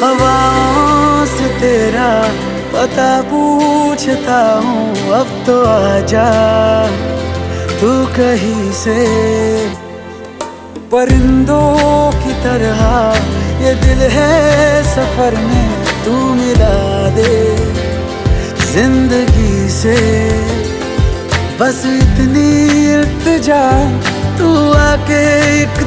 हवाओं से तेरा पता पूछता हूँ, अब तो आजा तू कहीं से। परिंदों की तरह ये दिल है सफर में, तू मिला दे जिंदगी से। बस इतनी इल्तिजा, तू आके एक